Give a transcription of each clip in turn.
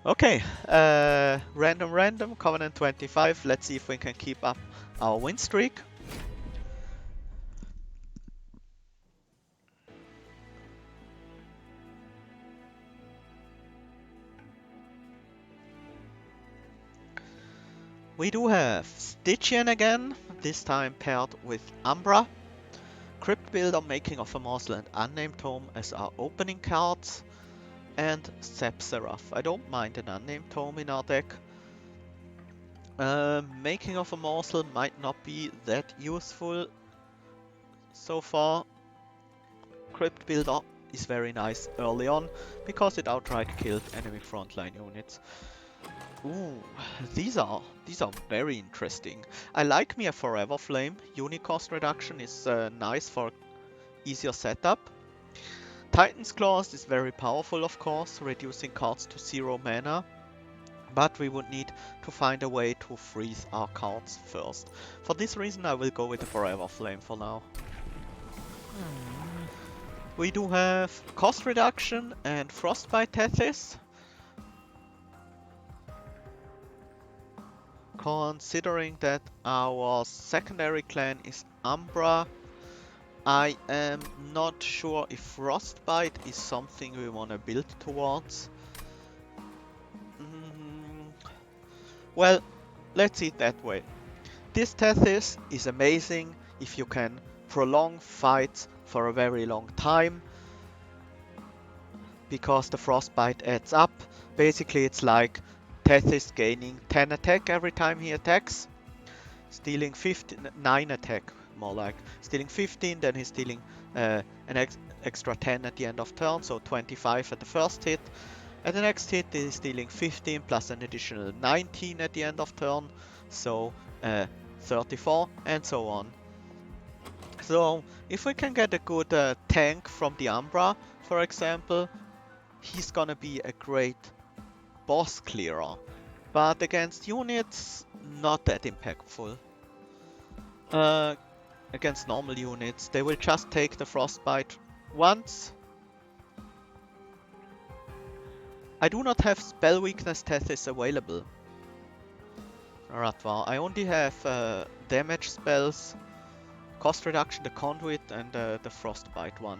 Okay, random, Covenant 25. Let's see if we can keep up our win streak. We do have Stygian again, this time paired with Umbra. Crypt Builder, Making of a Morsel and Unnamed Tome as our opening cards. And Sepseraph. I don't mind an Unnamed Tome in our deck. Making of a Morsel might not be that useful so far. Crypt Builder is very nice early on because it outright killed enemy frontline units. Ooh, these are very interesting. I like me a Forever Flame. Unit cost reduction is nice for easier setup. Titan's Claws is very powerful, of course, reducing cards to 0 mana. But we would need to find a way to freeze our cards first. For this reason I will go with the Forever Flame for now. We do have cost reduction and Frostbite Tethys. Considering that our secondary clan is Umbra, I am not sure if Frostbite is something we want to build towards. Well, let's see it that way. This Tethys is amazing if you can prolong fights for a very long time, because the Frostbite adds up. Basically it's like Tethys gaining 10 attack every time he attacks, stealing 9 attack, more like stealing 15, then he's stealing an extra 10 at the end of turn, so 25 at the first hit. At the next hit he's stealing 15 plus an additional 19 at the end of turn, so 34 and so on. So if we can get a good tank from the Umbra, for example, he's gonna be a great boss clearer. But against units, not that impactful. Against normal units, they will just take the Frostbite once. I do not have Spell Weakness Tethys available. Ratwa. I only have damage spells, cost reduction, the Conduit, and the Frostbite one.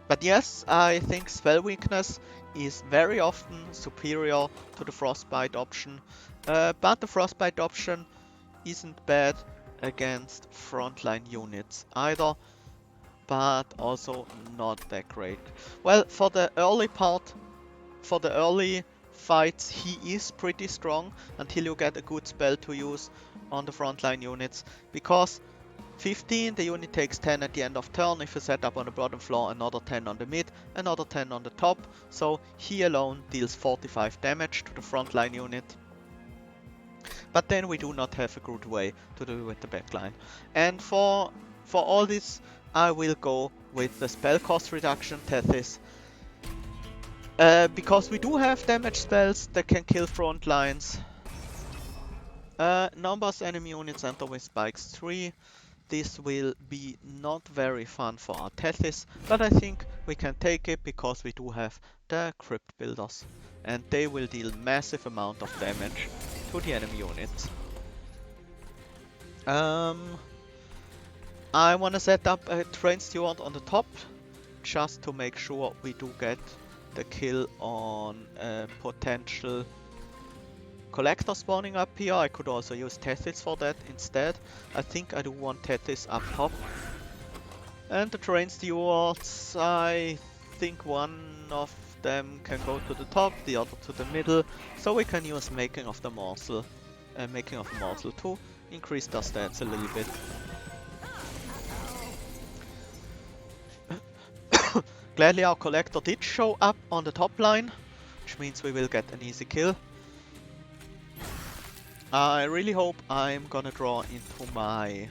But yes, I think Spell Weakness is very often superior to the Frostbite option. But the Frostbite option isn't bad against frontline units either, but also not that great. Well, for the early fights, he is pretty strong until you get a good spell to use on the frontline units, because 15, the unit takes 10 at the end of turn. If you set up on the bottom floor, another 10 on the mid, another 10 on the top. So he alone deals 45 damage to the frontline unit. But then we do not have a good way to do it with the backline. And for all this, I will go with the spell cost reduction Tethys. Because we do have damage spells that can kill front lines. Numbers enemy units enter with spikes 3. This will be not very fun for our Tethys, but I think we can take it because we do have the Crypt Builders. And they will deal massive amount of damage to the enemy units. I want to set up a Train Steward on the top, just to make sure we do get the kill on a potential Collector spawning up here. I could also use Tethys for that instead. I think I do want Tethys up top. And the Train Stewards, I think one of them can go to the top, the other to the middle, so we can use Making of a Morsel to increase their stats a little bit. Gladly our Collector did show up on the top line, which means we will get an easy kill. I really hope I'm gonna draw into my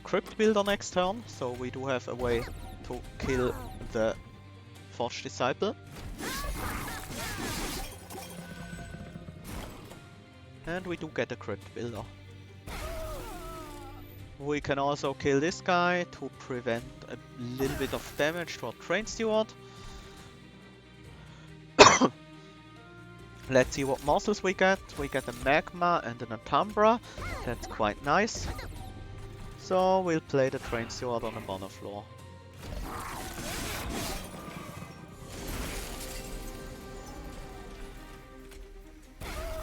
Crypt Builder next turn, so we do have a way to kill the Forged Disciple. And we do get a Crypt Builder. We can also kill this guy to prevent a little bit of damage to our train steward. Let's see what muscles we get. We get a magma and an Umbra. That's quite nice. So we'll play the train steward on the mono floor.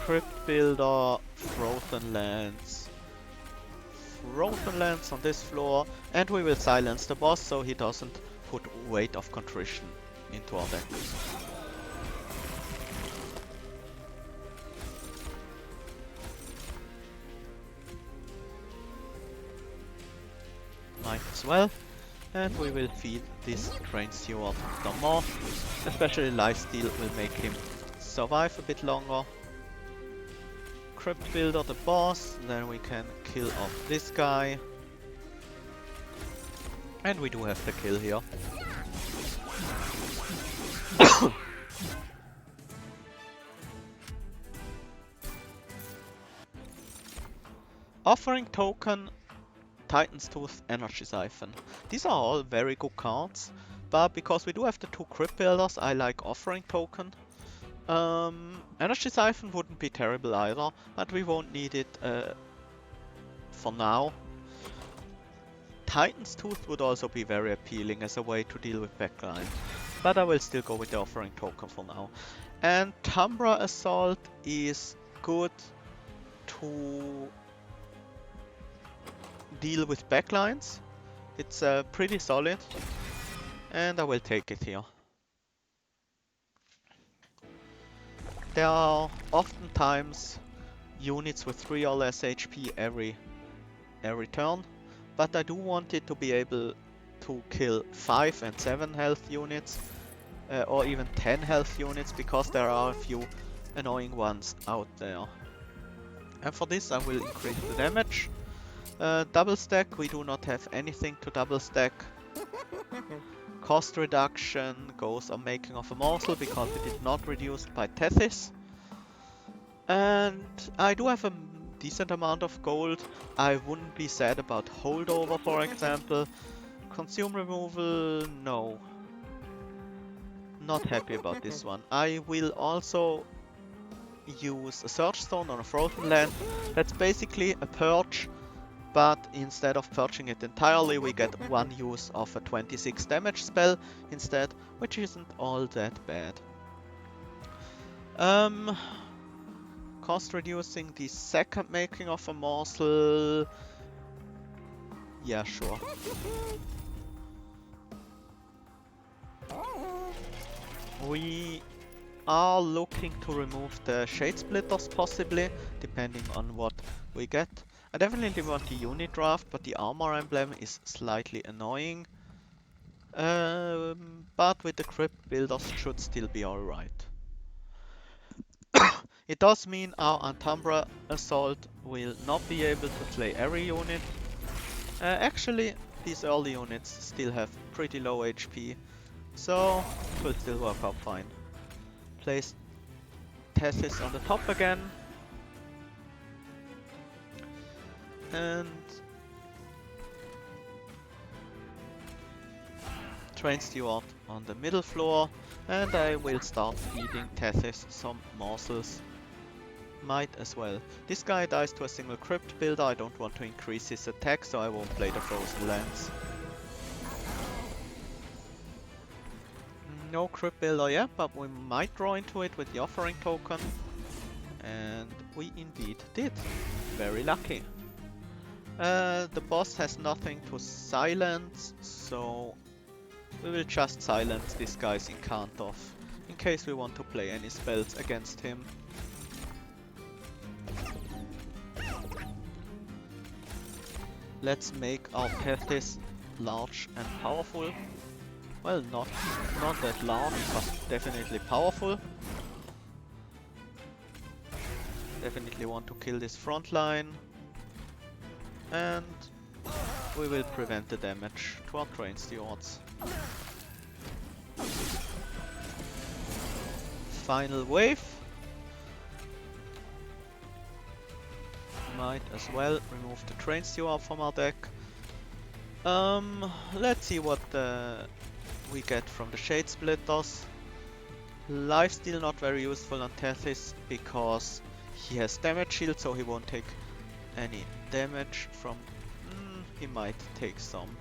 Crypt Builder, Frozen Lands. Frozen Lands on this floor, and we will silence the boss so he doesn't put Weight of Contrition into our deck. Might as well. And we will feed this train steward some more. Especially lifesteal will make him survive a bit longer. Crypt Builder the boss, then we can kill off this guy. And we do have the kill here. Offering Token, Titan's Tooth, Energy Siphon. These are all very good cards, but because we do have the two Crypt Builders, I like Offering Token. Energy Siphon wouldn't be terrible either, but we won't need it for now. Titan's Tooth would also be very appealing as a way to deal with backline, but I will still go with the Offering Token for now. And Umbra Assault is good to deal with backlines. It's pretty solid, and I will take it here. There are oftentimes units with 3 or less HP every turn, but I do want it to be able to kill 5 and 7 health units, or even 10 health units, because there are a few annoying ones out there. And for this I will increase the damage. Double stack, we do not have anything to double stack. Cost reduction goes on making of a morsel because it is not reduced by Tethys. And I do have a decent amount of gold. I wouldn't be sad about holdover, for example. Consume removal, no. Not happy about this one. I will also use a Search Stone on a Frozen Land. That's basically a purge, but instead of purging it entirely, we get one use of a 26 damage spell instead, which isn't all that bad. Cost reducing the second making of a morsel. Yeah, sure. We are looking to remove the Shade Splitters possibly, depending on what we get. I definitely want the unit draft, but the armor emblem is slightly annoying. But with the Crypt Builders should still be alright. It does mean our Umbra Assault will not be able to slay every unit. Actually, these early units still have pretty low HP, so it will still work out fine. Place Tethys on the top again. And Train Steward on the middle floor, and I will start feeding Tethys some morsels. Might as well. This guy dies to a single Crypt Builder. I don't want to increase his attack, so I won't play the Frozen Lands. No Crypt Builder yet, but we might draw into it with the Offering Token. And we indeed did. Very lucky. The boss has nothing to silence, so we will just silence this guy's Incantoff in case we want to play any spells against him. Let's make our Tethys large and powerful. Well, not that large, but definitely powerful. Definitely want to kill this front line. And we will prevent the damage to our Train Stewards. Final wave. Might as well remove the Train Steward from our deck. Let's see what we get from the Shade Splitters. Lifesteal not very useful on Tethys because he has damage shield, so he won't take any damage from... he might take some.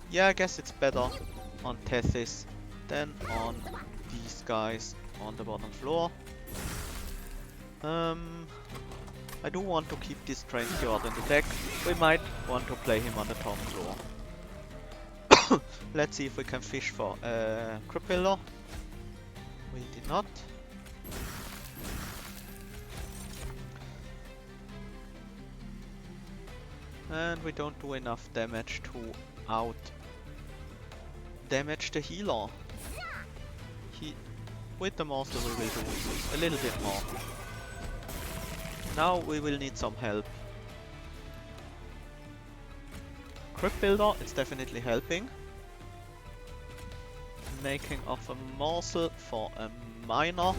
Yeah, I guess it's better on Tethys than on these guys on the bottom floor. I do want to keep this Train Steward in the deck. We might want to play him on the top floor. Let's see if we can fish for Crypt Builder. We did not. And we don't do enough damage to out damage the healer. With the monster we will do a little bit more. Now we will need some help. Crypt Builder, it's definitely helping. Making of a morsel for a miner.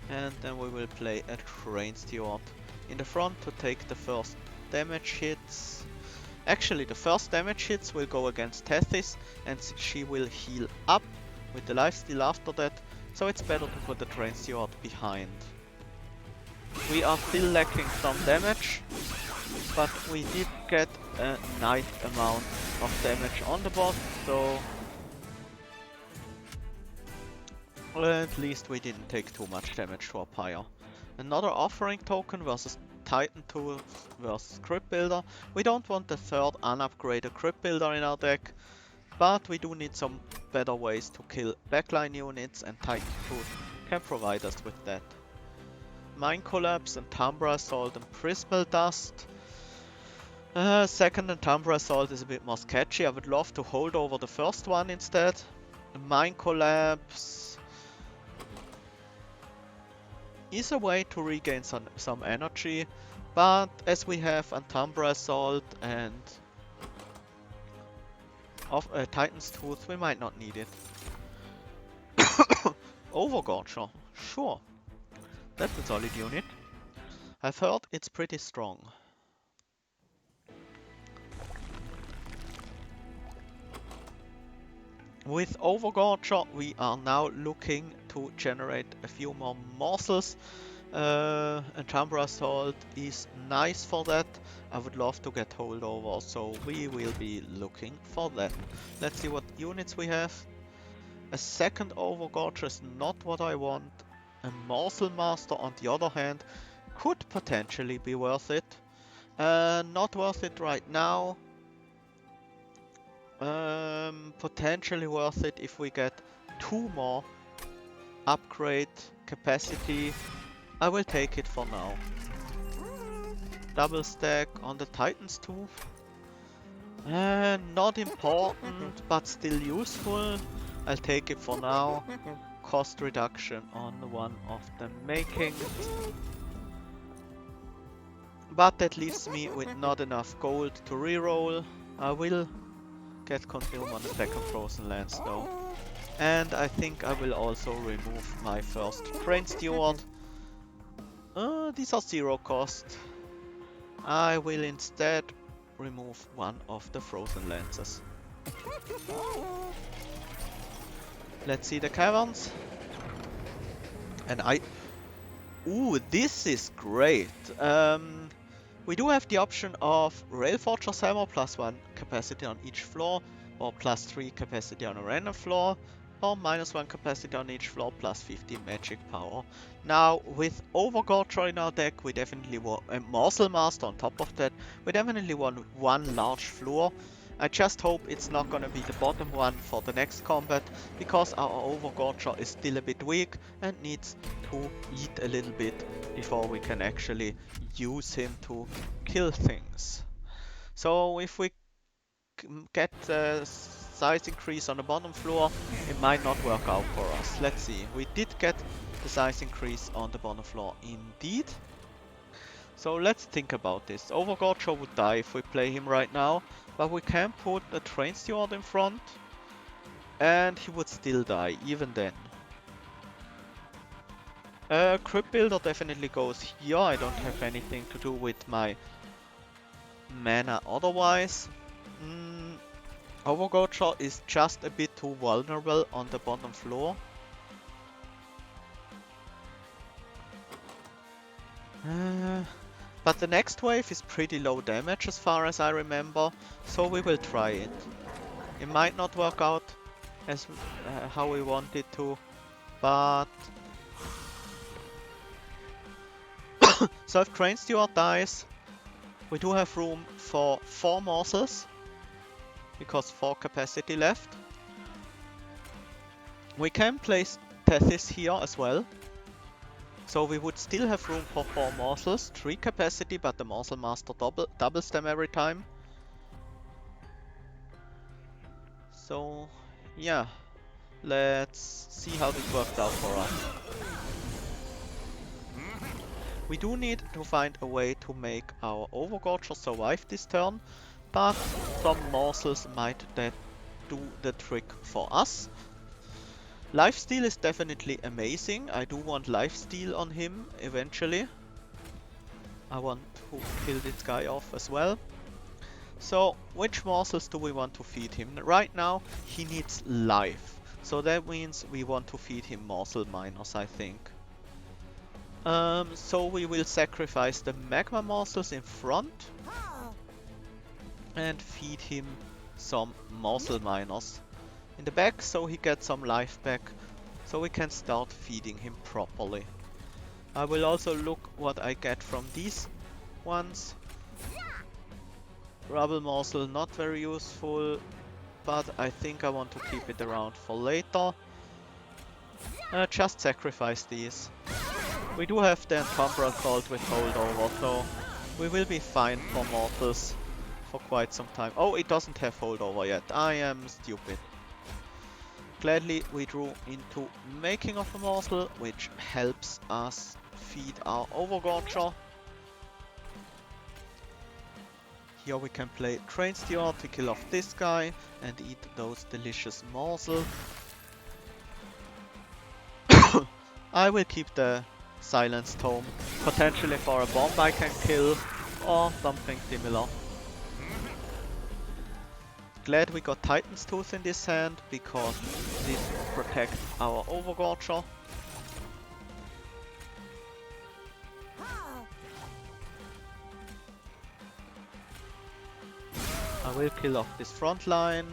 And then we will play a Train Steward in the front to take the first damage hits. Actually, the first damage hits will go against Tethys, and she will heal up with the lifesteal after that, so it's better to put the Train Steward behind. We are still lacking some damage, but we did get a nice amount of damage on the boss, so at least we didn't take too much damage to our pyre. Another offering token versus Titan Tool versus Crypt Builder. We don't want the third unupgraded Crypt Builder in our deck, but we do need some better ways to kill backline units, and Titan Tool can provide us with that. Mine Collapse and Umbra Assault and Prismal Dust. Second and Umbra Assault is a bit more sketchy. I would love to hold over the first one instead. Mine Collapse is a way to regain some energy, but as we have Umbra Assault and Titan's Tooth, we might not need it. Overgorger, sure. That's a solid unit. I've heard it's pretty strong. With Overgorger, we are now looking to generate a few more morsels. And Umbra Assault is nice for that. I would love to get holdover, so we will be looking for that. Let's see what units we have. A second Overgorger is not what I want. A Morsel Master, on the other hand, could potentially be worth it. Not worth it right now. Potentially worth it if we get 2 more upgrade capacity. I will take it for now. Double stack on the Titan's Tooth. Not important, but still useful. I'll take it for now. Cost reduction on one of the making. But that leaves me with not enough gold to reroll. I will get consumed on the second Frozen Lands though. And I think I will also remove my first Train Steward. These are 0 cost. I will instead remove one of the Frozen Lances. Let's see the caverns. And ooh, this is great. We do have the option of Railforger's Hammer, +1 capacity on each floor, or +3 capacity on a random floor, or -1 capacity on each floor, +50 magic power. Now, with Overgorger in our deck, we definitely want a Morsel Master on top of that. We definitely want one large floor. I just hope it's not gonna be the bottom one for the next combat, because our Overgorger is still a bit weak and needs to eat a little bit before we can actually use him to kill things. So if we get the size increase on the bottom floor, it might not work out for us. Let's see. We did get the size increase on the bottom floor indeed. So let's think about this. Overgorger would die if we play him right now, but we can put a Train Steward in front and he would still die even then. Crypt Builder definitely goes here. I don't have anything to do with my mana otherwise. Overgorger is just a bit too vulnerable on the bottom floor. But the next wave is pretty low damage as far as I remember, so we will try it. It might not work out as how we want it to, but... So if Train Steward dies, we do have room for 4 morsels, because 4 capacity left. We can place Tethys here as well. So we would still have room for 4 morsels, 3 capacity, but the Morsel Master doubles them every time. So yeah, let's see how this works out for us. We do need to find a way to make our Overgorger survive this turn, but some morsels might do the trick for us. Lifesteal is definitely amazing. I do want lifesteal on him eventually. I want to kill this guy off as well. So, which morsels do we want to feed him? Right now, he needs life. So that means we want to feed him morsel miners, I think. So we will sacrifice the magma morsels in front and feed him some morsel miners in the back, so he gets some life back, so we can start feeding him properly. I will also look what I get from these ones. Rubble morsel, not very useful, but I think I want to keep it around for later. Just sacrifice these. We do have the Umbra called with holdover, so we will be fine for mortals for quite some time. Oh, it doesn't have holdover yet. I am stupid. Gladly we drew into making of a morsel, which helps us feed our Overgorger. Here we can play Train Steward to kill off this guy and eat those delicious morsels. I will keep the Silence Tome, potentially for a bomb I can kill or something similar. Glad we got Titan's Tooth in this hand, because this protects our Overgorger. I will kill off this front line,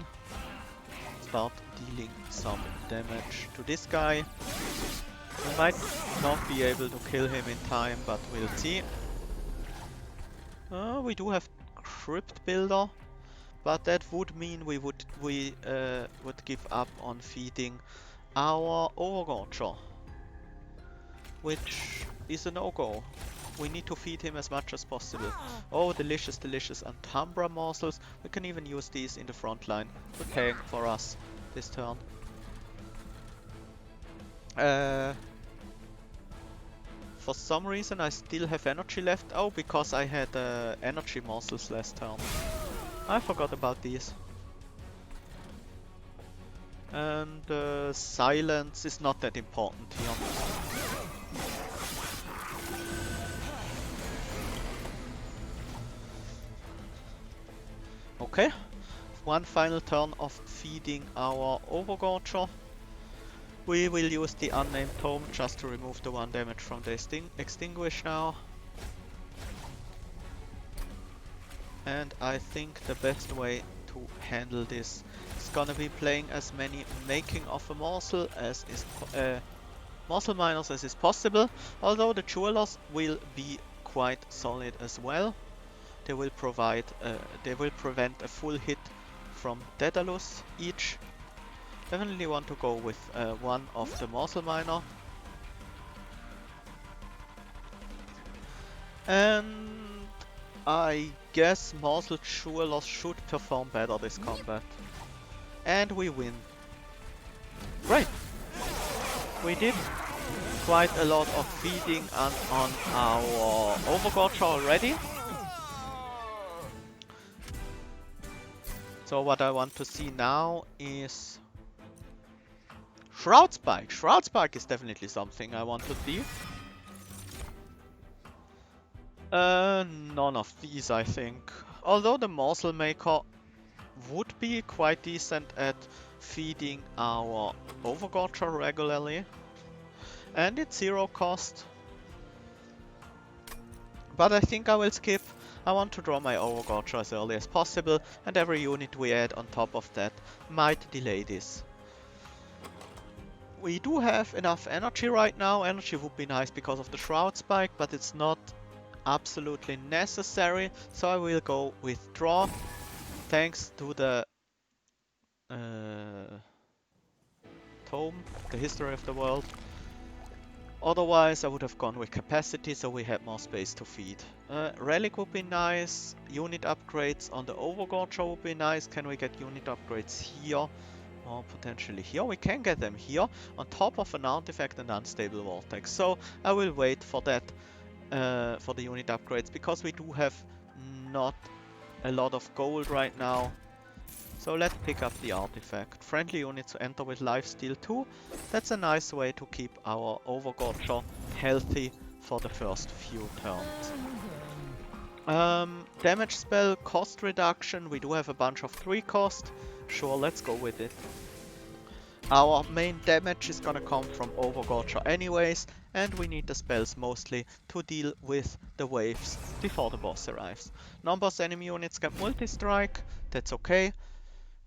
start dealing some damage to this guy. We might not be able to kill him in time, but we'll see. We do have Crypt Builder, but that would mean we would give up on feeding our Overgorger, which is a no-go. We need to feed him as much as possible. Oh, delicious, delicious Umbra morsels. We can even use these in the front line to tank for us this turn. For some reason I still have energy left. Oh, because I had energy morsels last turn. I forgot about these. And silence is not that important here. Okay, one final turn of feeding our Overgorger. We will use the unnamed tome just to remove the 1 damage from the extinguish now. And I think the best way to handle this is gonna be playing as many making of a morsel as is morsel miners as is possible, although the jewelers will be quite solid as well. They will provide they will prevent a full hit from Daedalus each. Definitely want to go with one of the morsel miner. And I guess morsel jewelers should perform better this combat. And we win. Great! We did quite a lot of feeding on our Overgorger already. So what I want to see now is Shroud Spike. Shroud Spike is definitely something I want to see. None of these, I think. Although the morsel maker would be quite decent at feeding our Overgorger regularly. And it's 0 cost. But I think I will skip. I want to draw my Overgorger as early as possible, and every unit we add on top of that might delay this. We do have enough energy right now. Energy would be nice because of the Shroud Spike, but it's not absolutely necessary, so I will go with draw, thanks to the tome, the history of the world. Otherwise I would have gone with capacity, so we had more space to feed. Relic would be nice, unit upgrades on the Overgorger would be nice. Can we get unit upgrades here? Or potentially here? We can get them here, on top of an artifact and unstable vortex. So I will wait for that, for the unit upgrades, because we do have not a lot of gold right now. So let's pick up the artifact. Friendly units enter with lifesteal 2. That's a nice way to keep our Overgorger healthy for the first few turns. Damage spell, cost reduction. We do have a bunch of 3 cost. Sure, let's go with it. Our main damage is gonna come from Overgorger anyways, and we need the spells mostly to deal with the waves before the boss arrives. Non-boss enemy units get multi-strike, that's okay.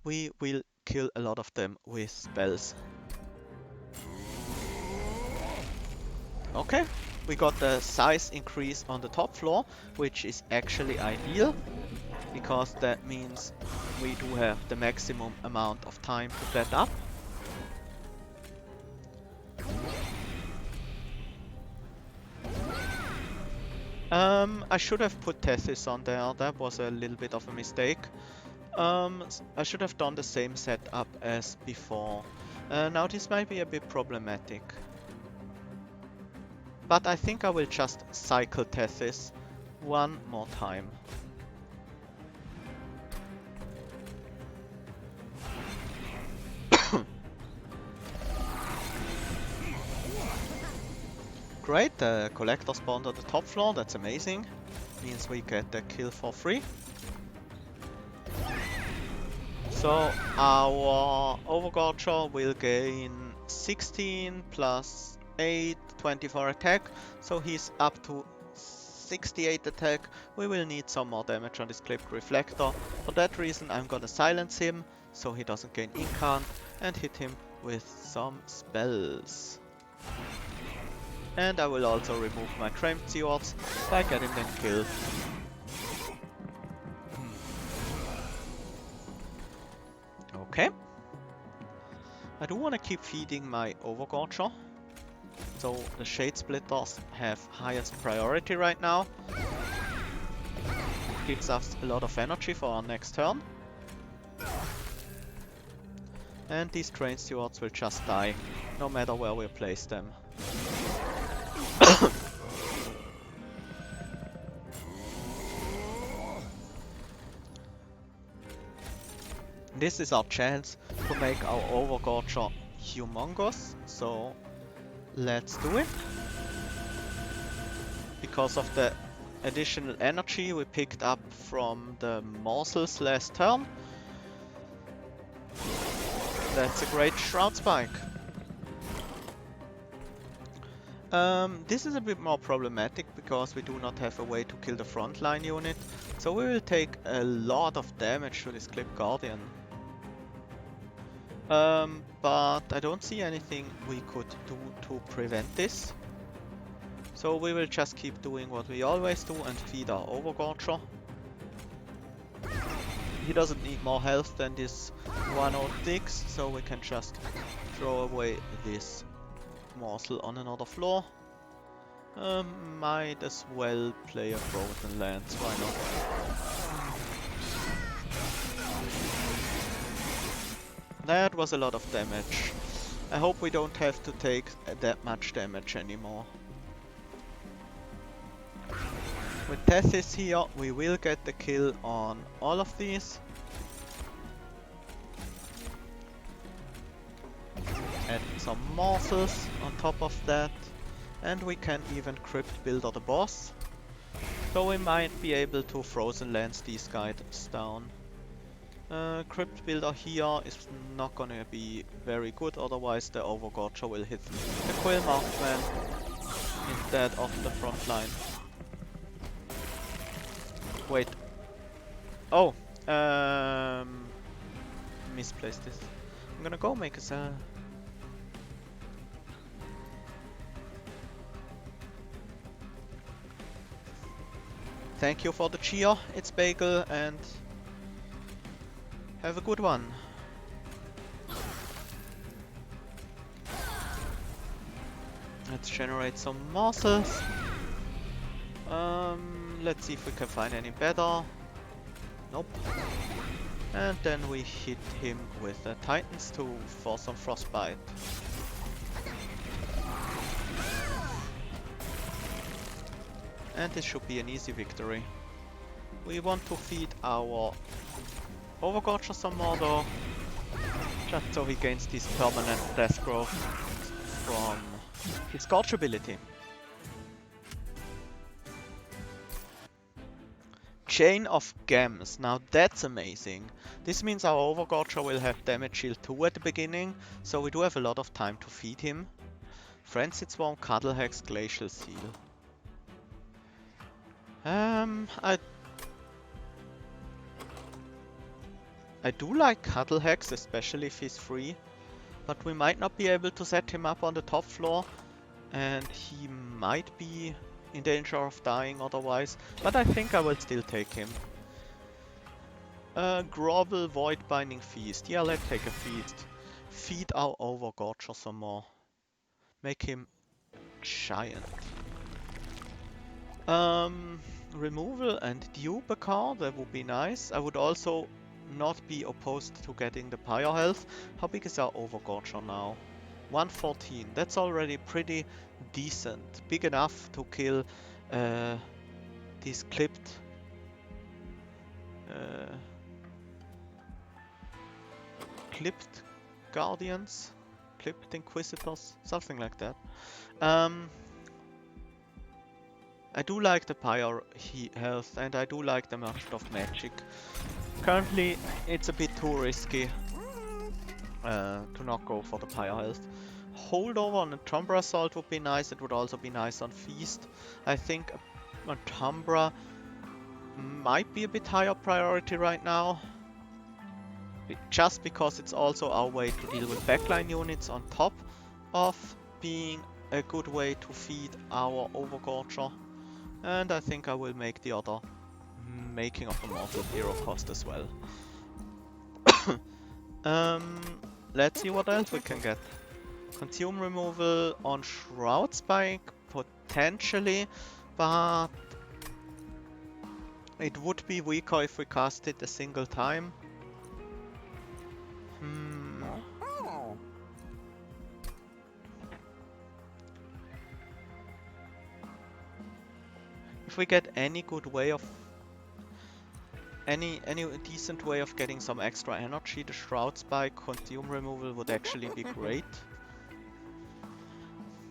We will kill a lot of them with spells. Okay, we got the size increase on the top floor, which is actually ideal, because that means we do have the maximum amount of time to set up. I should have put Tethys on there, that was a little bit of a mistake. I should have done the same setup as before. Now this might be a bit problematic. But I think I will just cycle Tethys one more time. Great, the collector spawned on the top floor, that's amazing. Means we get the kill for free. So our Overgorger will gain 16 plus 8, 24 attack, so he's up to 68 attack. We will need some more damage on this clipped reflector. For that reason I'm gonna silence him, so he doesn't gain incant, and hit him with some spells. And I will also remove my cramped seawards by getting them killed. Okay. I do want to keep feeding my Overgorger, so the Shade Splitters have highest priority right now. Gives us a lot of energy for our next turn. And these Train Stewards will just die, no matter where we place them. This is our chance to make our Overgorger humongous, so let's do it. Because of the additional energy we picked up from the morsels last turn. That's a great Shroud Spike. This is a bit more problematic because we do not have a way to kill the frontline unit, so we will take a lot of damage to this Clip Guardian. But I don't see anything we could do to prevent this. So we will just keep doing what we always do and feed our Overgorger. He doesn't need more health than this 106, so we can just throw away this morsel on another floor. Might as well play a Frozen Lands, why not? That was a lot of damage. I hope we don't have to take that much damage anymore. With Tethys here, we will get the kill on all of these. Add some morsels on top of that. And we can even Crypt Builder the boss. So we might be able to frozen lance these guys down. Crypt Builder here is not gonna be very good, otherwise the Overgorger will hit the Quill Marksman instead of the front line. Wait. Oh! Misplaced this. I'm gonna go make a... Thank you for the cheer, it's Bagel, and have a good one. Let's generate some morsels. Let's see if we can find any better. Nope. And then we hit him with the Titans for some frostbite. And this should be an easy victory. We want to feed our Overgorger some more though, just so he gains this permanent death growth from his Gorge ability. Chain of Gems, now that's amazing. This means our Overgorger will have damage shield 2 at the beginning, so we do have a lot of time to feed him. Frenzied Swarm, Cuddle Hex, Glacial Seal. I do like Cuddle Hex, especially if he's free, but we might not be able to set him up on the top floor, and he might be in danger of dying otherwise, but I think I will still take him. Grovel, Void Binding Feast. Yeah, let's take a feast. Feed our Overgorger some more. Make him giant. Removal and dupe a card, that would be nice. I would also not be opposed to getting the Pyre health. How big is our Overgorger now? 114. That's already pretty decent. Big enough to kill these clipped guardians, clipped inquisitors, something like that. I do like the Pyre health, and I do like the Merchant of Magic. Currently, it's a bit too risky to not go for the Pyre health. Holdover on a Umbra Assault would be nice. It would also be nice on Feast. I think a Umbra might be a bit higher priority right now. Just because it's also our way to deal with backline units on top of being a good way to feed our Overgorger. And I think I will make the other Making of a Mortal Hero cost as well. Let's see what else we can get. Consume removal on Shroud Spike, potentially, but it would be weaker if we cast it a single time. If we get any good way of any decent way of getting some extra energy, the Shroud Spike consume removal would actually be great.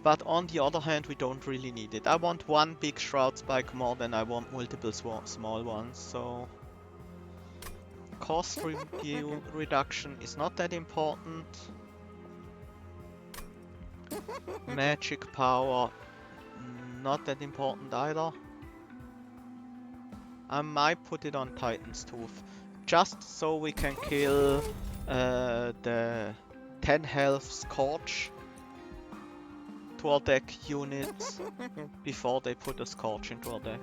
But on the other hand, we don't really need it. I want one big Shroud Spike more than I want multiple small ones, so cost reduction is not that important. Magic power, not that important either. I might put it on Titan's Tooth, just so we can kill the 10 health Scorch to our deck units before they put a Scorch into our deck.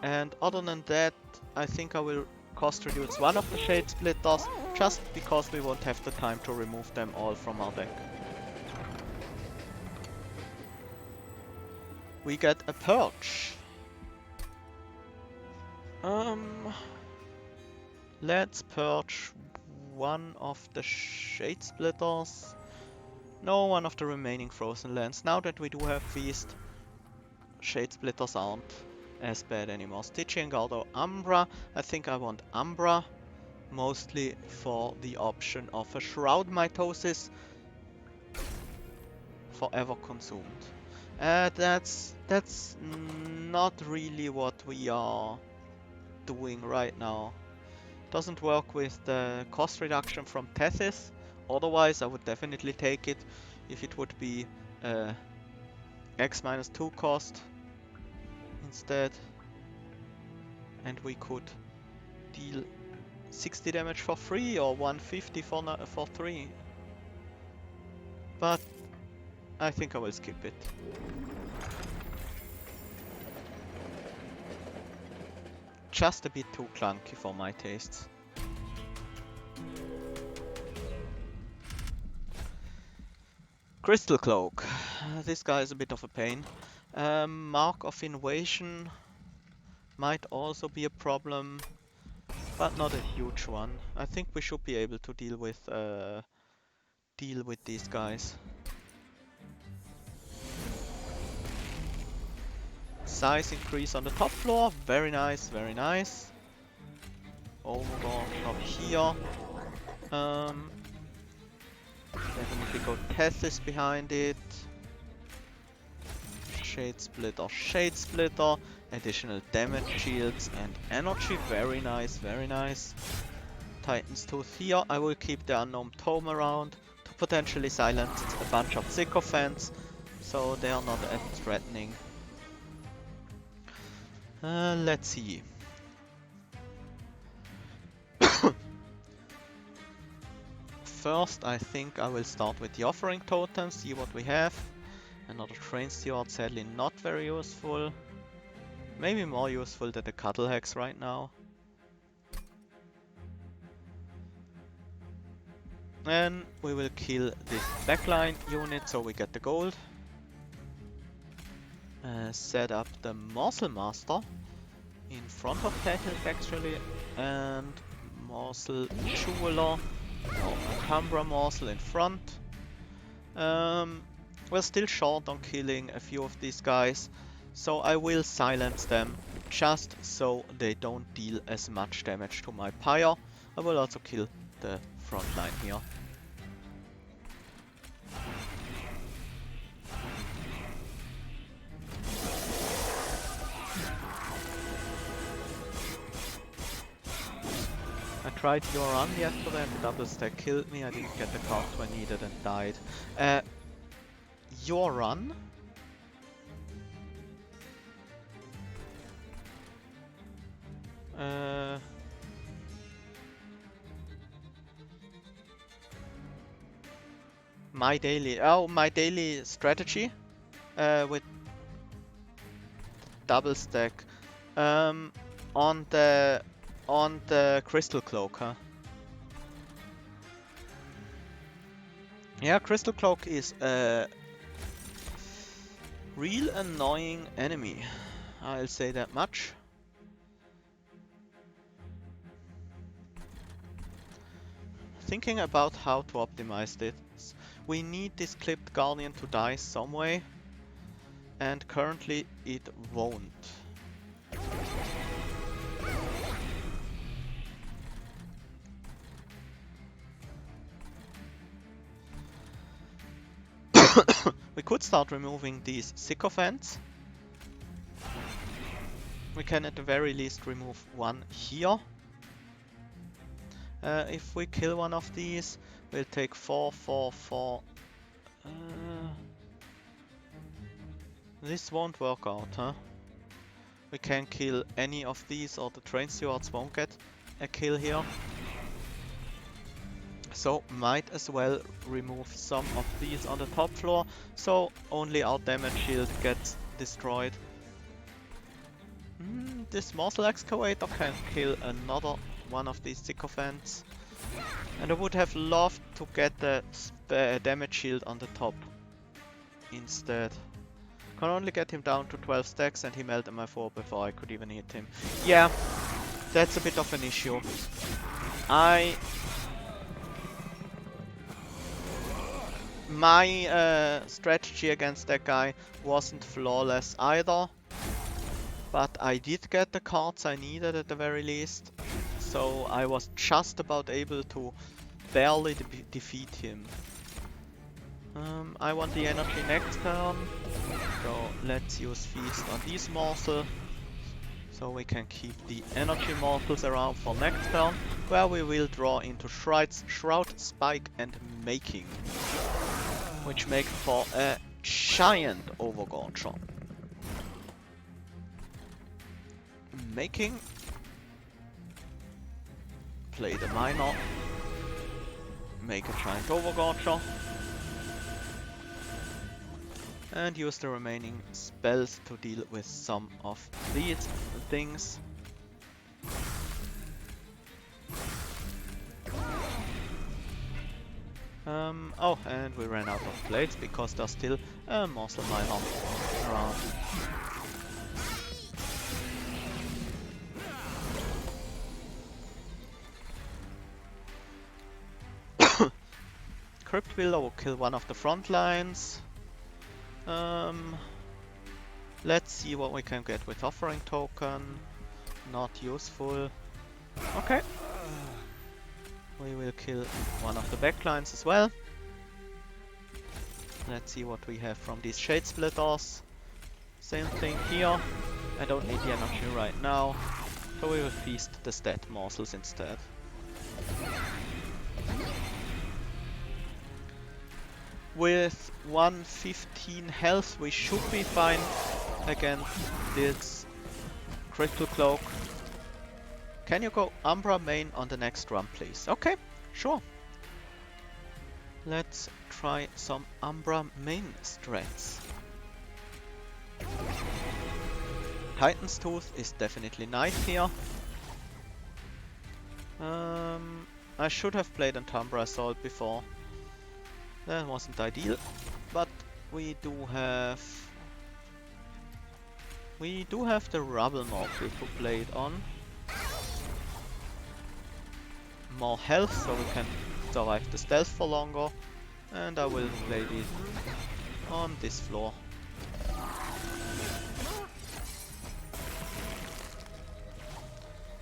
And other than that, I think I will cost reduce one of the Shade Splitters, just because we won't have the time to remove them all from our deck. We get a Purge. Let's purge one of the Shade Splitters. No, one of the remaining Frozen Lands. Now that we do have Feast, Shade Splitters aren't as bad anymore. Stygian Guard or Umbra. I think I want Umbra, mostly for the option of a Shroud Mitosis, forever consumed. That's not really what we are doing right now. Doesn't work with the cost reduction from Tethys. Otherwise, I would definitely take it if it would be X-2 cost instead. And we could deal 60 damage for free or 150 for 3. But I think I will skip it. Just a bit too clunky for my tastes. Crystal Cloak. This guy is a bit of a pain. Mark of Invasion might also be a problem, but not a huge one. I think we should be able to deal with these guys. Size increase on the top floor. Very nice, very nice. Overgorger up here. Definitely go Tethys behind it. Shade Splitter, Shade Splitter. Additional damage shields and energy. Very nice, very nice. Titan's Tooth here. I will keep the Unknown Tome around to potentially silence a bunch of sycophants, so they are not as threatening. Let's see. First, I think I will start with the Offering Totem, see what we have. Another Train Steward, sadly not very useful. Maybe more useful than the Cuddle Hex right now. And we will kill this backline unit so we get the gold. Set up the Morsel Master in front of Tethys actually, and Morsel Jeweler, or Umbra Morsel in front. We're still short on killing a few of these guys, so I will silence them just so they don't deal as much damage to my pyre. I will also kill the front line here. I tried your run yesterday and the double stack killed me. I didn't get the cards when needed and died. Your run? My daily strategy with double stack on the Crystal Cloak, huh? Yeah, Crystal Cloak is a real annoying enemy. I'll say that much. Thinking about how to optimize this. We need this clipped Guardian to die some way, and currently it won't. We could start removing these sycophants. We can at the very least remove one here. If we kill one of these, we'll take 4, 4, 4. This won't work out, huh? We can kill any of these, or the Train Stewards won't get a kill here. So might as well remove some of these on the top floor, so only our damage shield gets destroyed. This Morsel Excavator can kill another one of these sycophants. And I would have loved to get the damage shield on the top instead. Can only get him down to 12 stacks and he melted my 4 before I could even hit him. Yeah, that's a bit of an issue. My strategy against that guy wasn't flawless either, but I did get the cards I needed at the very least, so I was just about able to barely defeat him. I want the energy next turn. So let's use Feast on these morsels, so we can keep the energy morsels around for next turn, where we will draw into Shroud, Spike and Making, which make for a giant Overgorger. Making, play the minor, make a giant Overgorger, and use the remaining spells to deal with some of these things. Oh, and we ran out of plates because there's still a morsel minor around. Crypt Willow will kill one of the front lines. Let's see what we can get with Offering Token. Not useful. Okay. We will kill one of the backlines as well. Let's see what we have from these Shade Splitters. Same thing here. I don't need the energy right now, so we will feast the stat morsels instead. With 115 health we should be fine against this Crystal Cloak. Can you go Umbra main on the next run, please? Okay, sure. Let's try some Umbra main strats. Titan's Tooth is definitely nice here. I should have played on Umbra Assault before. That wasn't ideal, but we do have the Rubble Morphle to play it on. More health, so we can survive the stealth for longer, and I will play this on this floor.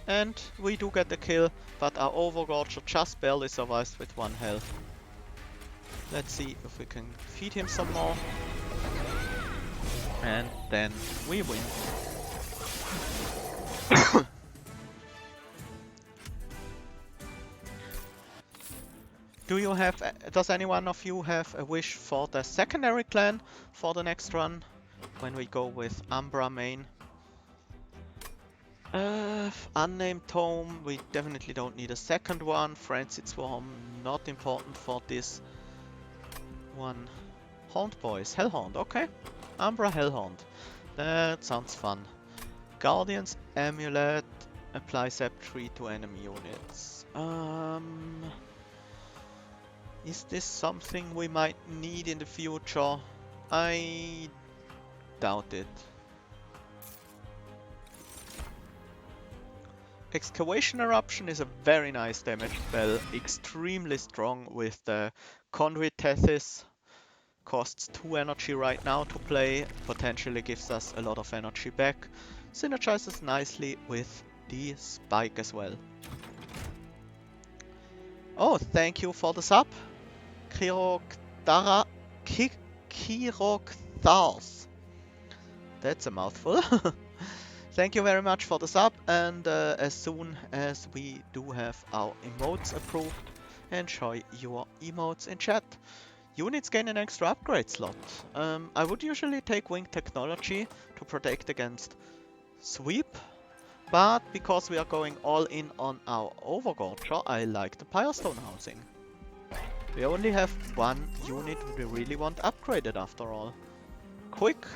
And we do get the kill, but our Overgorger just barely survives with 1 health. Let's see if we can feed him some more. And then we win. Does any one of you have a wish for the secondary clan for the next run? When we go with Umbra main? Unnamed Tome, we definitely don't need a second one. Frenzied Swarm, not important for this one. Hound Boys, Hellhound, okay. Umbra Hellhound, that sounds fun. Guardian's Amulet, apply Zap 3 to enemy units. Is this something we might need in the future? I doubt it. Excavation Eruption is a very nice damage spell, extremely strong with the Conduit Tethys. Costs 2 energy right now to play, potentially gives us a lot of energy back. Synergizes nicely with the Spike as well. Oh, thank you for the sub. Kirokthars. That's a mouthful. Thank you very much for the sub, and as soon as we do have our emotes approved, enjoy your emotes in chat. Units gain an extra upgrade slot. I would usually take Wing Technology to protect against Sweep, but because we are going all in on our Overgorger, I like the Pyrestone Housing. We only have 1 unit we really want upgraded after all. Quick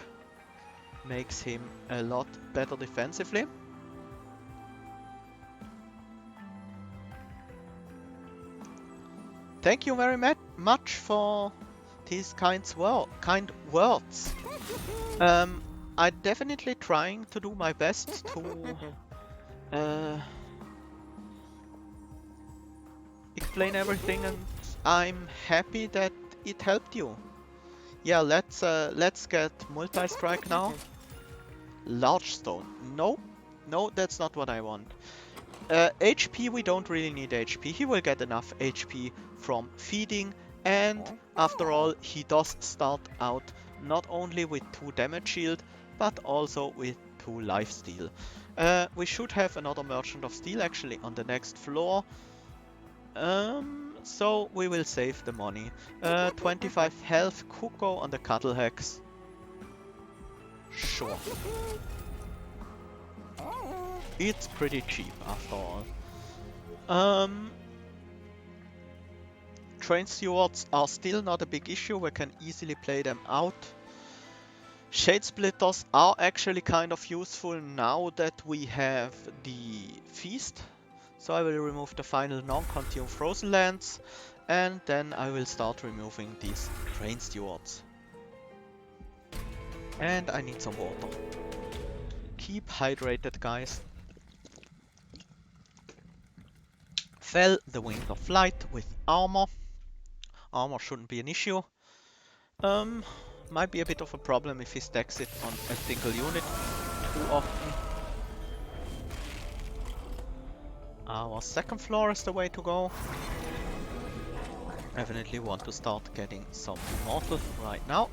makes him a lot better defensively. Thank you very much for these kind words. I'm definitely trying to do my best to explain everything, and I'm happy that it helped you. Yeah, let's get multi-strike now. Large stone. No, that's not what I want. HP, we don't really need HP. He will get enough HP from feeding, and after all, he does start out not only with 2 damage shield, but also with 2 life steal. We should have another Merchant of Steel actually on the next floor. So we will save the money. 25 health could go on the Cuddle Hex. Sure. It's pretty cheap after all. Train Stewards are still not a big issue, we can easily play them out. Shade Splitters are actually kind of useful now that we have the Feast. So I will remove the final non-consume Frozen Lands, and then I will start removing these Train Stewards. And I need some water. Keep hydrated, guys. Fell the Wings of Light with armor. Armor shouldn't be an issue. Might be a bit of a problem if he stacks it on a single unit too often. Our second floor is the way to go. Definitely want to start getting some immortals right now.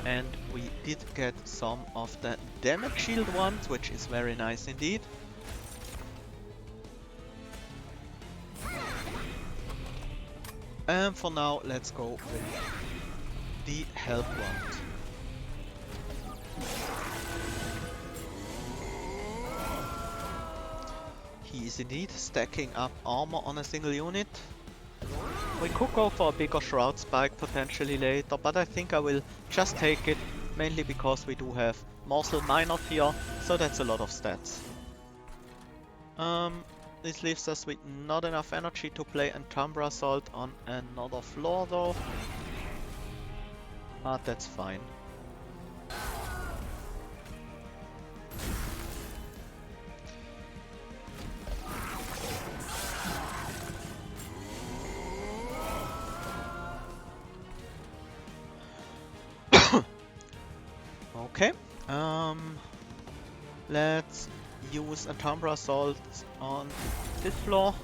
And we did get some of the damage shield ones, which is very nice indeed. And for now, let's go with the help wand. He is indeed stacking up armor on a single unit. We could go for a bigger Shroud Spike potentially later, but I think I will just take it, mainly because we do have Morsel Miners here, so that's a lot of stats. This leaves us with not enough energy to play Umbra Assault on another floor though. But that's fine. Okay, let's use Umbra Assault on this floor.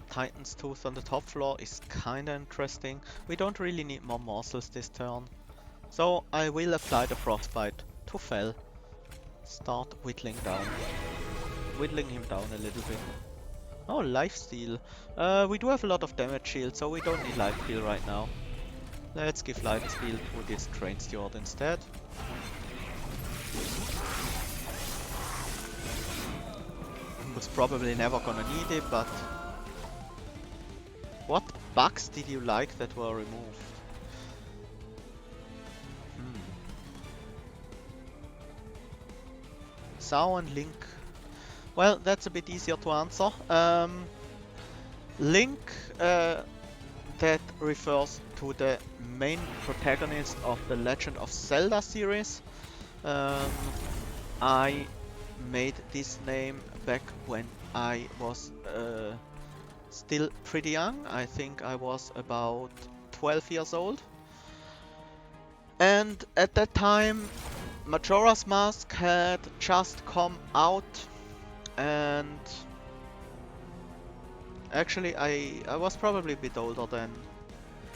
Titan's Tooth on the top floor is kinda interesting. We don't really need more morsels this turn. So I will apply the Frostbite to Fell. Start whittling him down a little bit. Oh, lifesteal. We do have a lot of damage shield, so we don't need lifesteal right now. Let's give lifesteal to this Train Steward instead. Was probably never gonna need it, but... What bugs did you like that were removed? Sao and Link. Well, that's a bit easier to answer. Link, that refers to the main protagonist of the Legend of Zelda series. I made this name back when I was still pretty young. I think I was about 12 years old. And at that time, Majora's Mask had just come out, and actually I was probably a bit older than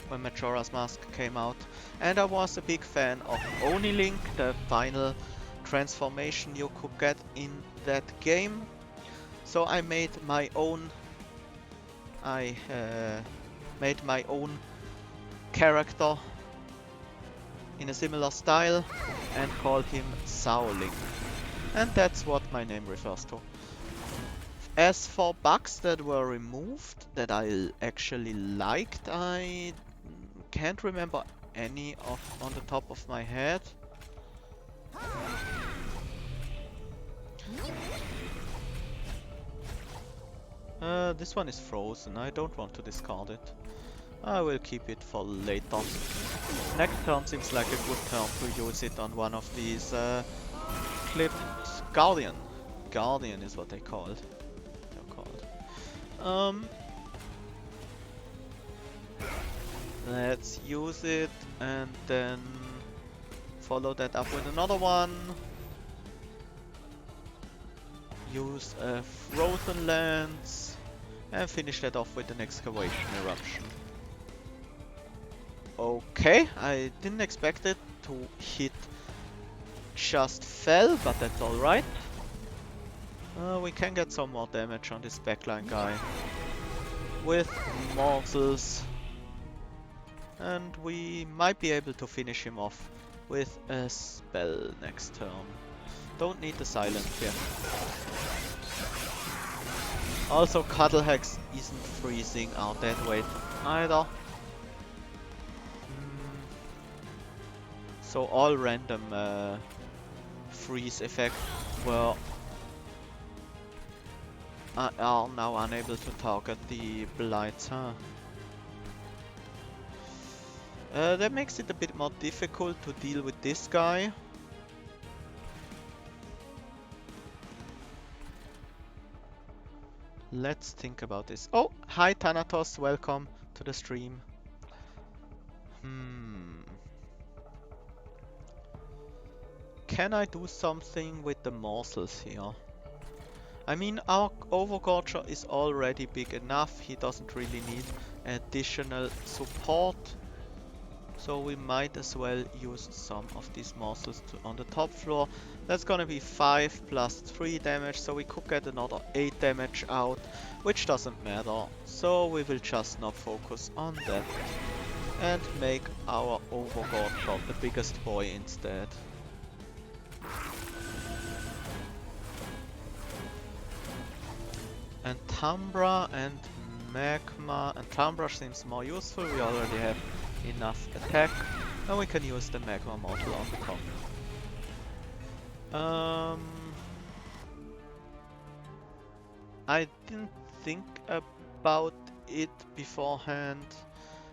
when Majora's Mask came out, and I was a big fan of Oni Link, the final transformation you could get in that game. So I made my own character in a similar style and called him Sao Link. And that's what my name refers to. As for bugs that were removed that I actually liked, I can't remember any on the top of my head. This one is frozen, I don't want to discard it. I will keep it for later. Next turn seems like a good turn to use it on one of these clipped Guardian. Guardian is what they're called. Let's use it and then follow that up with another one. use a frozen lance and finish that off with an excavation eruption. Okay, I didn't expect it to hit just fell, but that's alright. We can get some more damage on this backline guy with morsels, and we might be able to finish him off with a spell next turn. Don't need the silence here. Also, Cuddlehex isn't freezing our dead weight either. So all random freeze effects are now unable to target the blights, huh? That makes it a bit more difficult to deal with this guy. Let's think about this. Oh, hi Thanatos, welcome to the stream. Can I do something with the morsels here? I mean, our Overgorger is already big enough, he doesn't really need additional support. So we might as well use some of these morsels on the top floor. That's gonna be 5 plus 3 damage, so we could get another 8 damage out, which doesn't matter. So we will just now focus on that and make our Overgorger the biggest boy instead. And Umbra and Magma, and Umbra seems more useful, we already have enough attack, and we can use the Magma model on the top. I didn't think about it beforehand,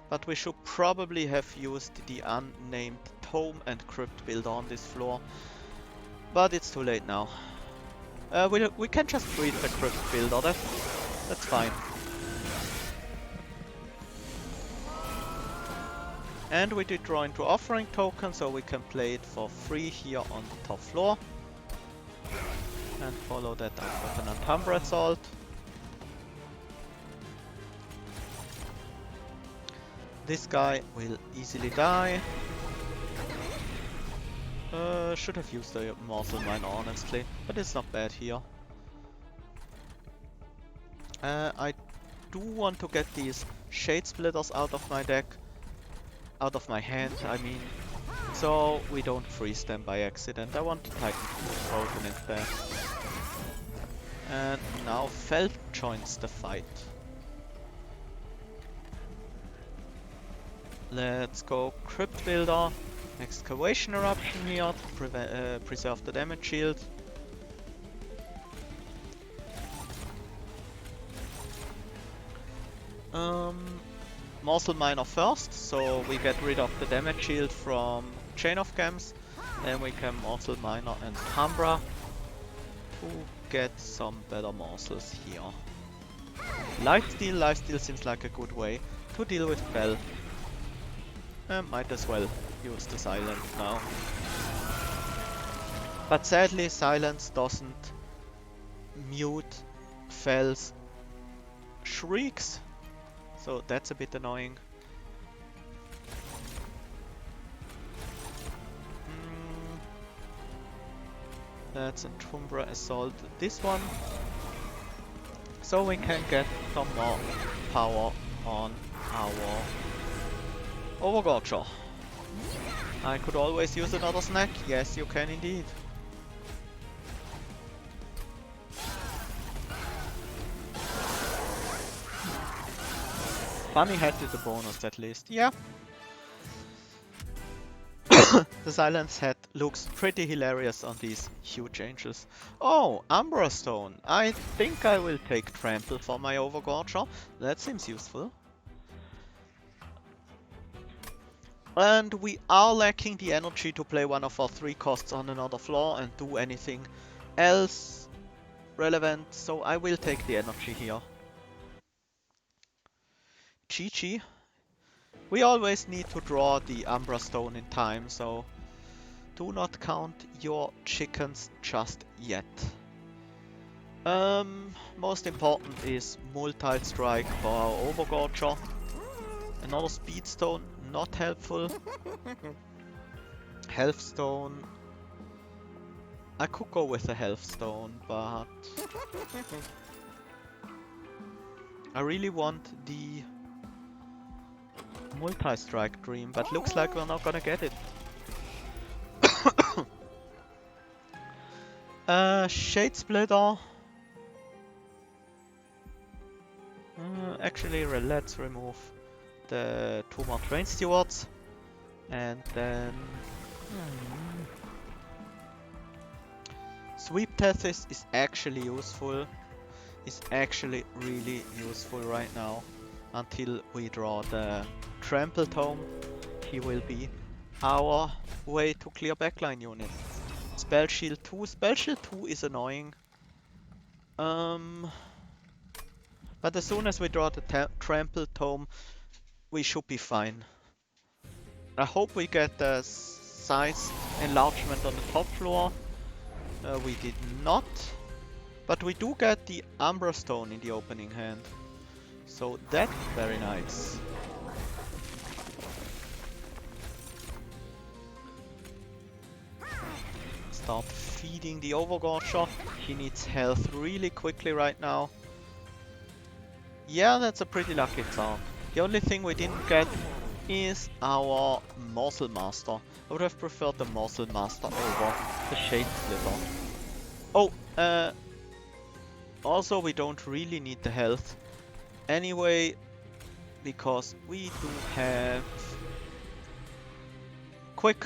but we should probably have used the unnamed Tome and Crypt build on this floor, but it's too late now. We can just breed the Crypt builder, that's fine. And we did draw into offering token, so we can play it for free here on the top floor. And follow that up with an Umbra Assault. This guy will easily die. Should have used the Morsel Mine honestly, but it's not bad here. I do want to get these Shade Splitters out of my deck. Out of my hand, I mean, so we don't freeze them by accident. I want to Titan Frozen instead. And now Feld joins the fight. Let's go Crypt Builder, Excavation Eruption here to preserve the damage shield. Morsel Miner first, so we get rid of the damage shield from Chain of Gems. Then we can Morsel Miner and Umbra to get some better morsels here. Lifesteal seems like a good way to deal with Fel. Might as well use the silence now. But sadly, silence doesn't mute Fel's shrieks. So that's a bit annoying. Let's Umbra Assault this one. So we can get some more power on our Overgorger. I could always use another snack. Yes, you can indeed. Funny hat is a bonus at least, yeah. The silence hat looks pretty hilarious on these huge angels. Oh, Umbra Stone. I think I will take Trample for my Overgorger. That seems useful. And we are lacking the energy to play one of our 3 costs on another floor and do anything else relevant, so I will take the energy here. GG. We always need to draw the Umbra Stone in time, so do not count your chickens just yet. Most important is multi-strike for our Overgorger. Another speed stone, not helpful. Health stone. I could go with a health stone, but I really want the multi-strike dream, but looks like we're not gonna get it. Shade Splitter. Actually, let's remove the 2 more train stewards, and then Sweep Tethys is actually useful. Is actually really useful right now. Until we draw the Trample Tome, he will be our way to clear backline unit. Spell Shield 2. Spell Shield 2 is annoying. But as soon as we draw the Trample Tome, we should be fine. I hope we get the size enlargement on the top floor. We did not. But we do get the Umbra Stone in the opening hand. So that's very nice. Start feeding the Overgorger. He needs health really quickly right now. Yeah, that's a pretty lucky start. The only thing we didn't get is our Morsel Master. I would have preferred the Morsel Master over the Shade Splitter. Oh, also we don't really need the health anyway, because we do have quick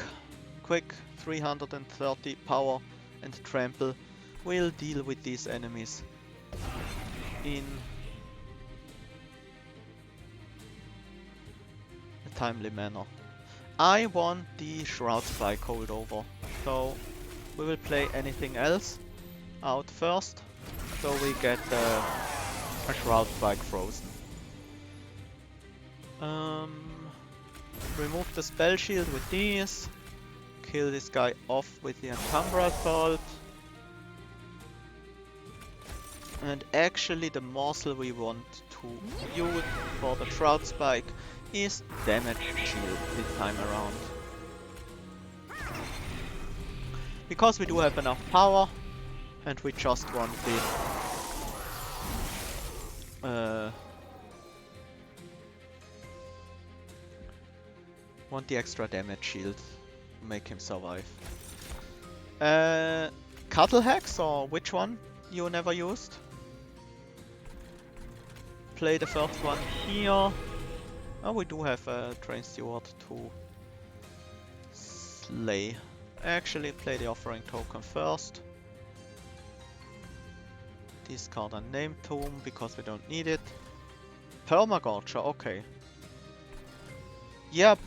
330 power and trample. We'll deal with these enemies in a timely manner. I want the Shroud Spike holdover, so we will play anything else out first, so we get a Shroud Spike frozen. Remove the spell shield with these. Kill this guy off with the Umbra Assault. And actually the morsel we want to use for the Shroud Spike is Damage Shield this time around. Because we do have enough power and we just want the extra damage shield to make him survive. Cuttle Hex, or which one you never used? Play the first one here. Oh, we do have a Train Steward to slay. Actually, play the Offering Token first. Discard a Name Tomb because we don't need it. Permagorger, okay. Yep,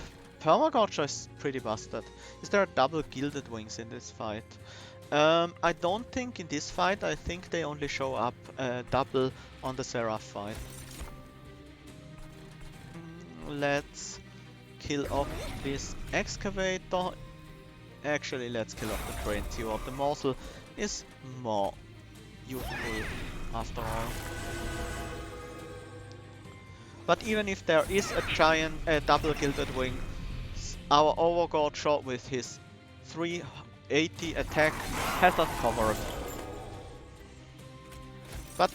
Permagorger is pretty busted. Is there a double Gilded Wings in this fight? I don't think in this fight, I think they only show up double on the Seraph fight. Let's kill off this Excavator. Actually, let's kill off the Train Steward. The Morsel is more useful after all. But even if there is a giant double Gilded Wing, our Overgorger with his 380 attack has us covered. But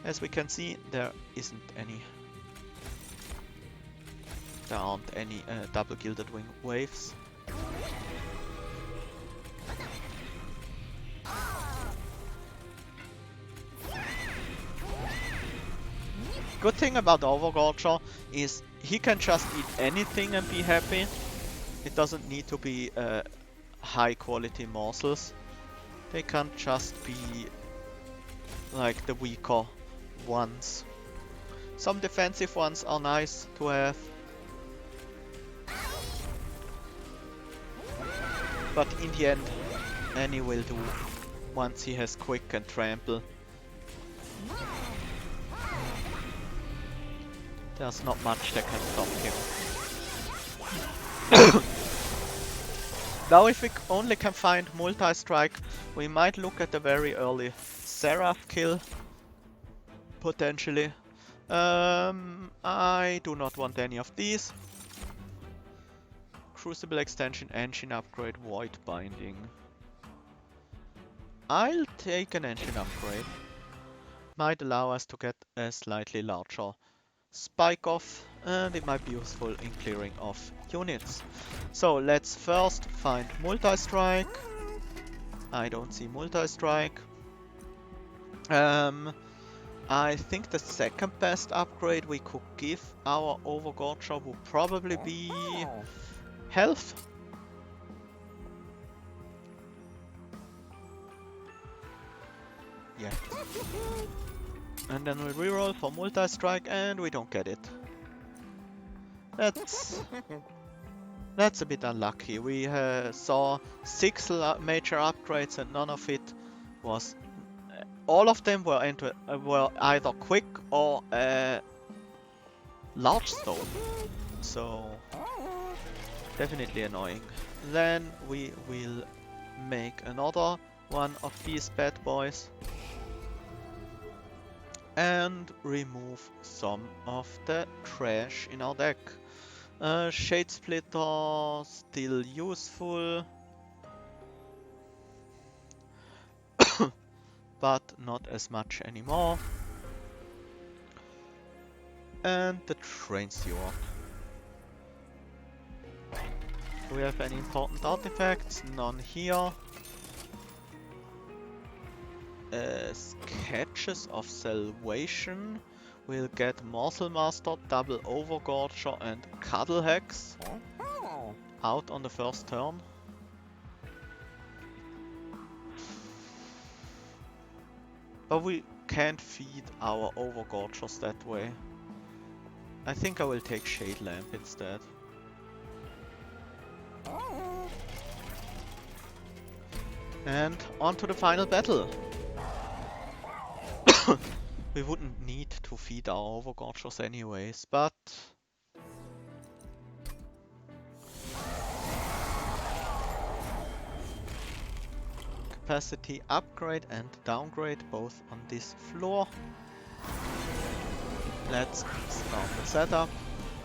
as we can see, there aren't any double Gilded Wing waves. Good thing about Overgorger is he can just eat anything and be happy. It doesn't need to be high quality morsels. They can just be like the weaker ones. Some defensive ones are nice to have. But in the end, any will do once he has quick and trample. There's not much that can stop him. Now if we only can find multi-strike, we might look at a very early Seraph kill, potentially. I do not want any of these. Crucible extension, engine upgrade, void binding. I'll take an engine upgrade. Might allow us to get a slightly larger spike off, and it might be useful in clearing off units. So let's first find multi-strike. I don't see multi-strike. I think the second best upgrade we could give our Overgorger would probably be health. Yeah. And then we reroll for multi-strike and we don't get it. That's a bit unlucky. We saw 6 major upgrades and none of it was... all of them were either quick or large stone. So definitely annoying. Then we will make another one of these bad boys and remove some of the trash in our deck. Shade Splitter, still useful, but not as much anymore. And the Train Steward. Do we have any important artifacts? None here. Sketches of Salvation. We'll get Morsel Master, Double Overgorger and Cuddle Hex out on the first turn. But we can't feed our Overgorgers that way. I think I will take Shade Lamp instead. And on to the final battle. We wouldn't need to feed our Overgorgers anyways, but... capacity upgrade and downgrade both on this floor. Let's start the setup.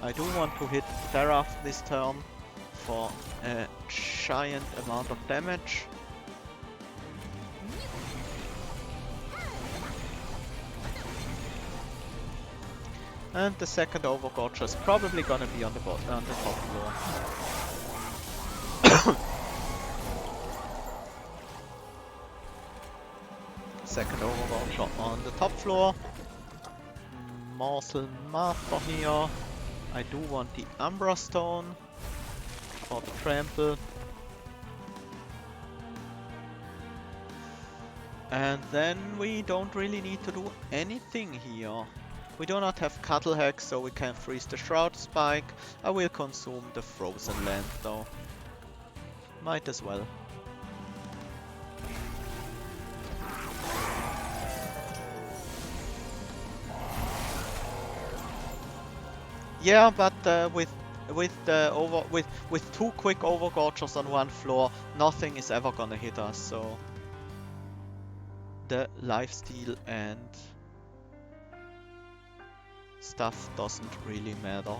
I do want to hit Seraph this turn for a giant amount of damage. And the second Overgorger is probably gonna be on the top floor. Second Overgorger on the top floor. Morsel Master here. I do want the Umbra Stone for the trample. And then we don't really need to do anything here. We do not have Cuddle Hex, so we can freeze the Shroud Spike. I will consume the Frozen Land though. Might as well. Yeah, but with 2 quick Overgorgers on one floor, nothing is ever gonna hit us. So the lifesteal and stuff doesn't really matter.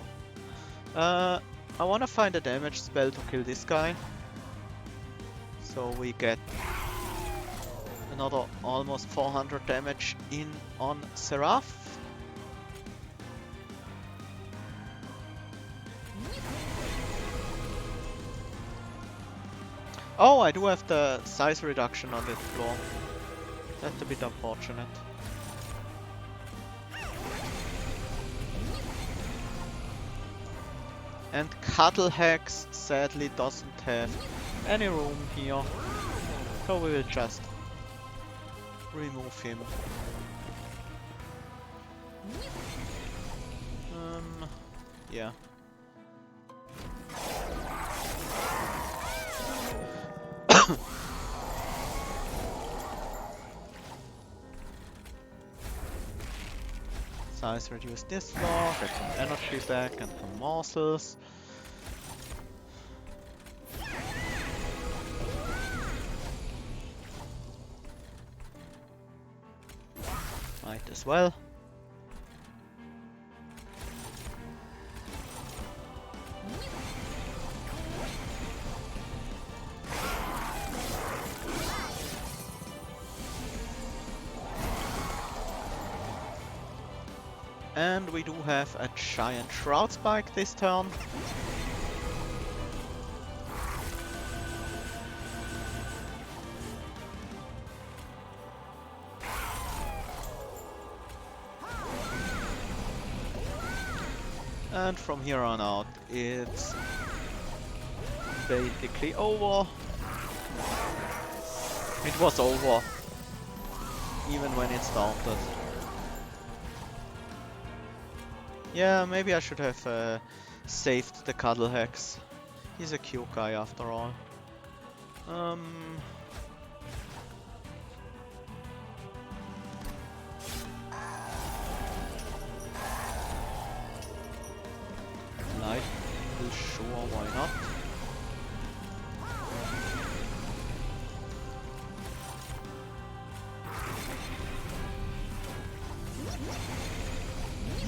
I wanna find a damage spell to kill this guy. So we get another almost 400 damage in on Seraph. Oh, I do have the size reduction on this floor. That's a bit unfortunate. And Cuddle Hex sadly doesn't have any room here. So we will just remove him. Yeah. Size reduce this floor, get some energy back and some morsels. Might as well. And we do have a giant Shroud Spike this turn. And from here on out, it's basically over. It was over, even when it started. Yeah, maybe I should have saved the Cuddle Hex. He's a cute guy after all. Light, sure, why not?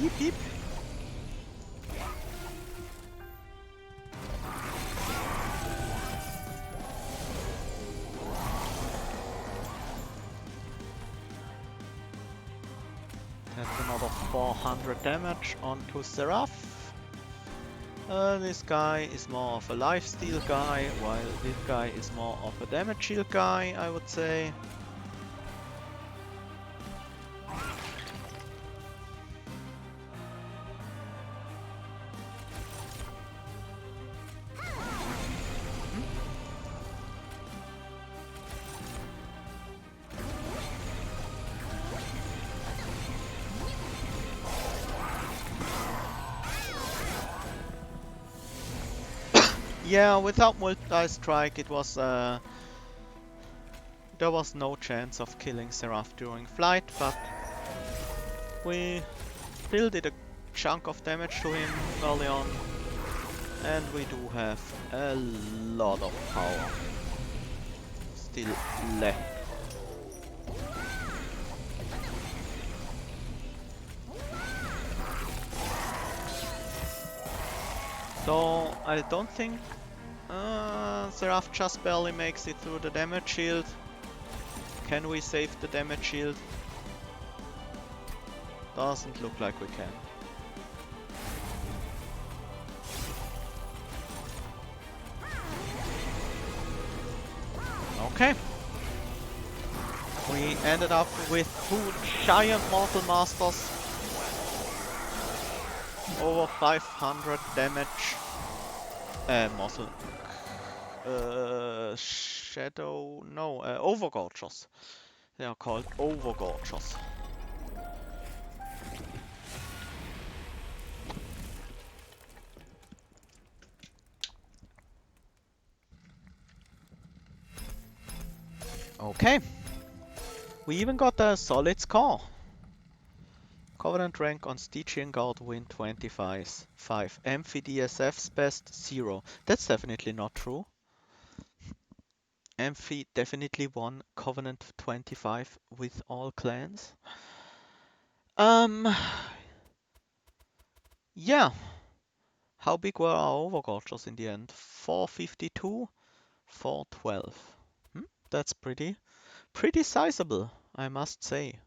Beep beep. That's another 400 damage onto Seraph. This guy is more of a lifesteal guy, while this guy is more of a damage shield guy, I would say. Yeah, without multi-strike it was there was no chance of killing Seraph during flight, but we still did a chunk of damage to him early on, and we do have a lot of power still left. So I don't think Seraph just barely makes it through the damage shield. Can we save the damage shield? Doesn't look like we can. Okay. We ended up with 2 giant Mortal Masters. Over 500 damage. Mortal... Shadow... No, Overgorgers. They are called Overgorgers. Okay. We even got a solid score. Covenant rank on Stygian Guard win 25. 5. Amphi DSF's best 0. That's definitely not true. Amphi definitely won Covenant 25 with all clans. Yeah. How big were our Overgorgers in the end? 452, 412. That's pretty sizable, I must say.